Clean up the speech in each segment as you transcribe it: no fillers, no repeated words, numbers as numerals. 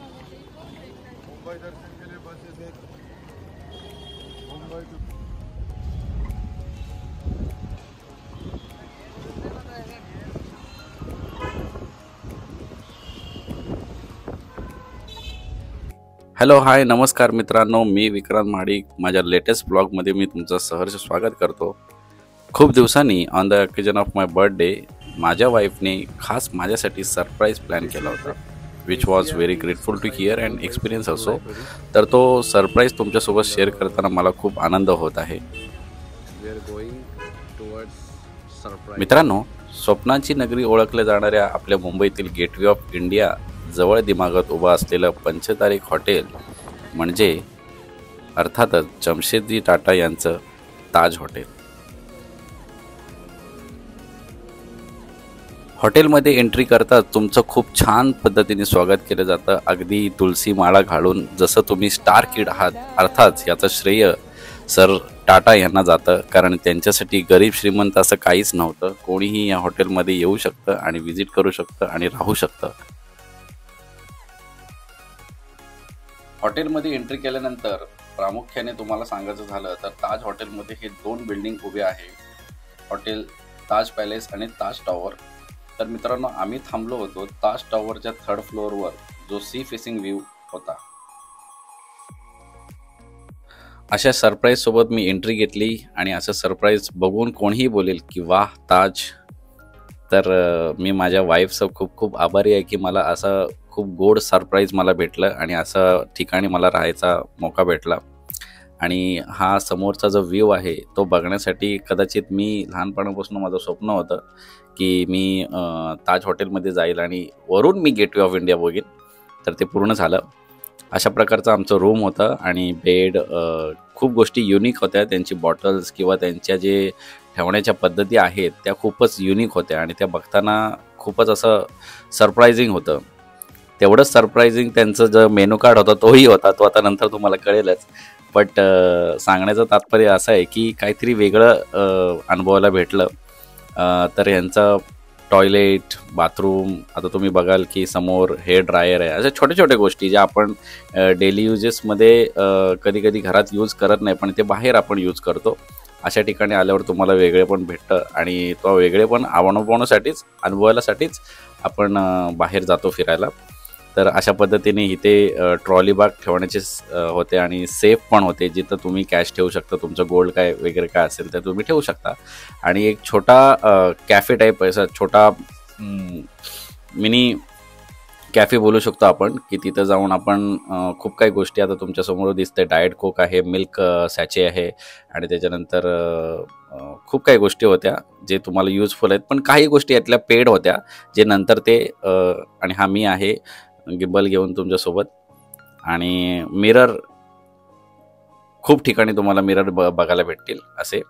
मुंबई दर्शन के लिए बसेस आहेत Mumbai to hello hi नमस्कार मित्रांनो, मी विक्रांत महाडिक माझ्या लेटेस्ट ब्लॉगमध्ये मी तुमचं सहर्ष स्वागत करतो। खूप दिवसांनी on the occasion of my birthday माझ्या वाईफने खास माझ्यासाठी सरप्राईज प्लॅन केला होता, which was very grateful to hear and experience असो। तर तो सरप्राईज तुमच्यासोबत शेअर करताना मला खूप आनंद होत आहे। मित्रांनो, स्वप्नांची नगरी ओळखल्या जाणाऱ्या आपल्या मुंबईतील गेटवे ऑफ इंडिया जवळ दिमागात उभा असलेलं पंचतारिक हॉटेल म्हणजे अर्थातच जमशेदजी टाटा यांचं ताज हॉटेल। हॉटेलमध्ये एंट्री करताच तुमचं खूप छान पद्धतीने स्वागत केलं जातं, अगदी तुळशी माळा घालून, जसं तुम्ही स्टार किड आहात। अर्थात याचं श्रेय सर टाटा यांना जातं, कारण त्यांच्यासाठी गरीब श्रीमंत असं काहीच नव्हतं। कोणीही या हॉटेलमध्ये येऊ शकतं आणि व्हिजिट करू शकतं आणि राहू शकतं। हॉटेलमध्ये एंट्री केल्यानंतर प्रामुख्याने तुम्हाला सांगायचं झालं तर ताज हॉटेलमध्ये हे दोन बिल्डिंग उभे आहे, हॉटेल ताज पॅलेस आणि ताज टॉवर। तर मित्रांनो, आम्ही थांबलो होतो ताज टॉवरच्या 3rd फ्लोअरवर, जो सी फेसिंग व्ह्यू होता। अशा सरप्राईज सोबत मी एंट्री घेतली आणि असं सरप्राईज बघून कोणीही बोलेल की वाह ताज। तर मी माझ्या वाईफचं खूप खूप आभारी आहे की मला असं खूप गोड सरप्राईज मला भेटलं आणि असं ठिकाणी मला राहायचा मौका भेटला। आणि हा समोरचा जो व्ह्यू आहे तो बघण्यासाठी कदाचित मी लहानपणापासून माझं स्वप्न होतं की मी ताज हॉटेलमध्ये जाईल आणि वरून मी गेटवे ऑफ इंडिया बघेन, तर ते पूर्ण झालं। अशा प्रकारचं आमचं रूम होतं आणि बेड, खूप गोष्टी युनिक होत्या। त्यांची बॉटल्स किंवा त्यांच्या जे ठेवण्याच्या पद्धती आहेत त्या खूपच युनिक होत्या आणि त्या बघताना खूपच असं सरप्रायझिंग होतं। तेवढंच सरप्रायझिंग त्यांचं जो मेनू कार्ड होता तोही होता, तो आता नंतर तुम्हाला कळेलच। बट सांगण्याचं तात्पर्य असं आहे की काहीतरी वेगळं अनुभवायला भेटलं। तर यांचं टॉयलेट, बाथरूम, आता तुम्ही बघाल की समोर हेअर ड्रायर आहे। अशा छोट्या छोट्या गोष्टी ज्या आपण डेली युजेसमध्ये कधी कधी घरात यूज करत नाही, पण ते बाहेर आपण यूज करतो। अशा ठिकाणी आल्यावर तुम्हाला वेगळेपण भेटतं आणि तो वेगळेपण अनुभवण्यासाठीच आपण बाहेर जातो फिरायला। तर अशा पद्धतीने इथे ट्रॉली बॅग ठेवण्याचे होते आणि सेफ पण होते, जिथं तुम्ही कॅश ठेवू शकता, तुमचं गोल्ड काय वगैरे काय असेल तर तुम्ही ठेवू शकता। आणि एक छोटा कॅफे टाईप असा छोटा मिनी कॅफे बोलू शकतो आपण, की तिथं जाऊन आपण खूप काही गोष्टी, आता तुमच्यासमोर दिसते डाएट कोक आहे, मिल्क सॅचे आहे आणि त्याच्यानंतर खूप काही गोष्टी होत्या जे तुम्हाला युजफुल आहेत, पण काही गोष्टी यातल्या पेड होत्या जे नंतर ते आणि हा मी आहे गिम्बल घेऊन तुमच्यासोबत। आणि मिरर, खूप ठिकाणी तुम्हाला मिरर बघायला भेटतील असे।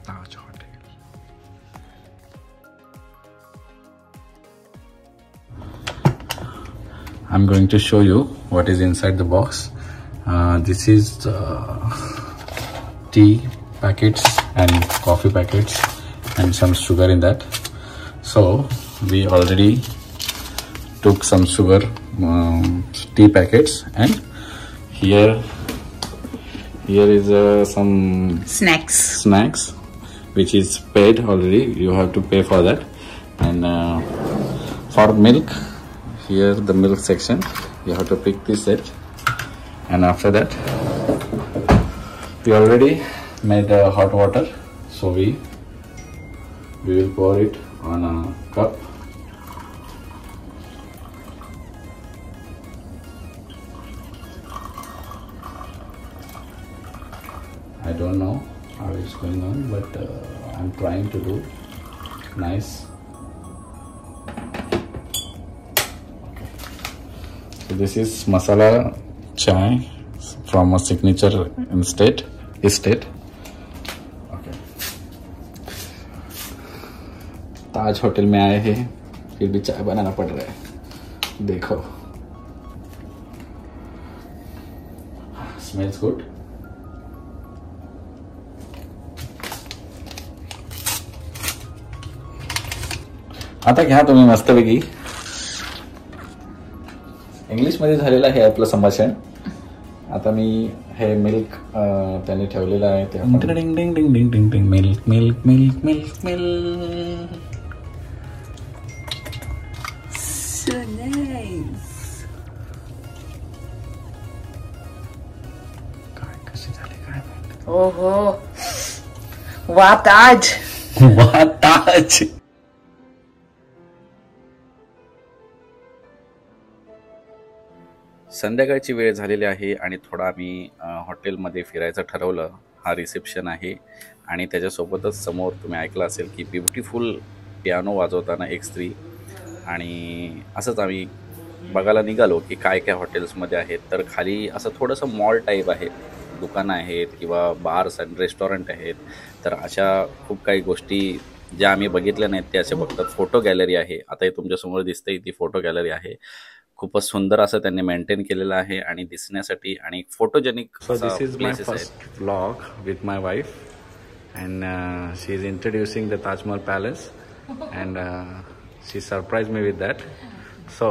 Taj Hotel. I'm going to show you what is inside the box. This is tea packets and coffee packets and some sugar in that. So we already took some sugar, tea packets, and here is some snacks which is paid already. You have to pay for that. And for milk, here the milk section, you have to pick this set. And after that we already made hot water, so we will pour it on a cup. I don't know how it's going on, but I'm trying to do nice. Okay. So this is masala chai from a signature estate. Okay. Taj hotel में आए हैं, फिर भी चाय banana पड़ रहा है। देखो, smells good. आता घ्या तुम्ही मस्तपैकी। इंग्लिश मध्ये झालेलं आहे आपलं संभाषण। आता मी हे मिल्क त्याने ठेवलेलं आहे ते आपण ding ding ding ding ding ding milk milk milk milk milk so nice. काय कसे झाले काय? ओहो, वाह ताज, वाह ताज। संध्याकाळची वेळ झालेली आहे आणि थोडा आम्ही हॉटेलमध्ये फिरायचं ठरवलं। हा रिसेप्शन आहे आणि त्याच्यासोबतच समोर तुम्ही ऐकलं असेल की ब्युटिफुल पियानो वाजवताना एक स्त्री, आणि असंच आम्ही बघायला निघालो की काय काय हॉटेल्समध्ये आहेत। तर खाली असं थोडंसं मॉल टाईप आहे, दुकानं आहेत किंवा बार्स आणि रेस्टॉरंट आहेत। तर अशा खूप काही गोष्टी ज्या आम्ही बघितल्या नाहीत त्या असे बघतात। फोटो गॅलरी आहे, आता हे तुमच्यासमोर दिसते ती फोटो गॅलरी आहे। खूपच सुंदर असं त्यांनी मेंटेन केलेलं आहे आणि दिसण्यासाठी आणि photogenic. So this is my first vlog with my wife and she is introducing the Taj Mahal palace and she surprise me with that. So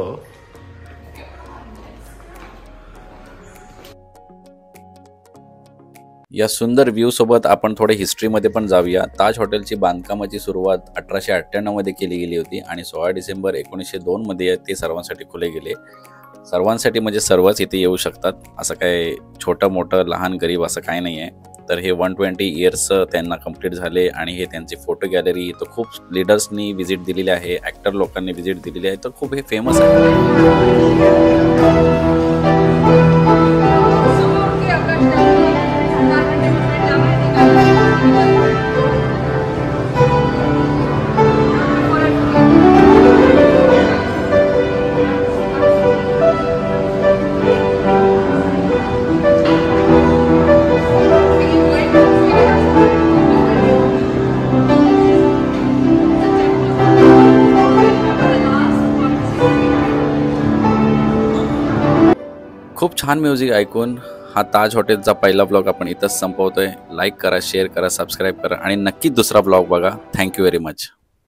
या सुंदर व्ह्यू सोबत आपण थोडे हिस्ट्रीमध्ये पण जाऊया। ताज हॉटेलची बांधकामाची सुरुवात 1898 मध्ये केली गेली होती आणि 16 डिसेंबर 1902 मध्ये ते सर्वांसाठी खुले गेले। सर्वांसाठी म्हणजे सर्वच इथे येऊ शकतात, असं काय छोटं मोठं लहान गरीब असं काही नाही आहे। तर हे 120 इयर्स त्यांना कंप्लीट झाले आणि हे त्यांची फोटो गॅलरी तर खूप लीडर्सनी व्हिजिट दिलेली आहे, ॲक्टर लोकांनी व्हिजिट दिलेली आहे, तर खूप हे फेमस आहे। खूप छान म्युझिक ऐकून हा ताज हॉटेलचा पहिला ब्लॉग आपण इथंच संपवतोय। लाईक करा, शेअर करा, सबस्क्राईब करा आणि नक्की दुसरा ब्लॉग बघा। Thank you very much.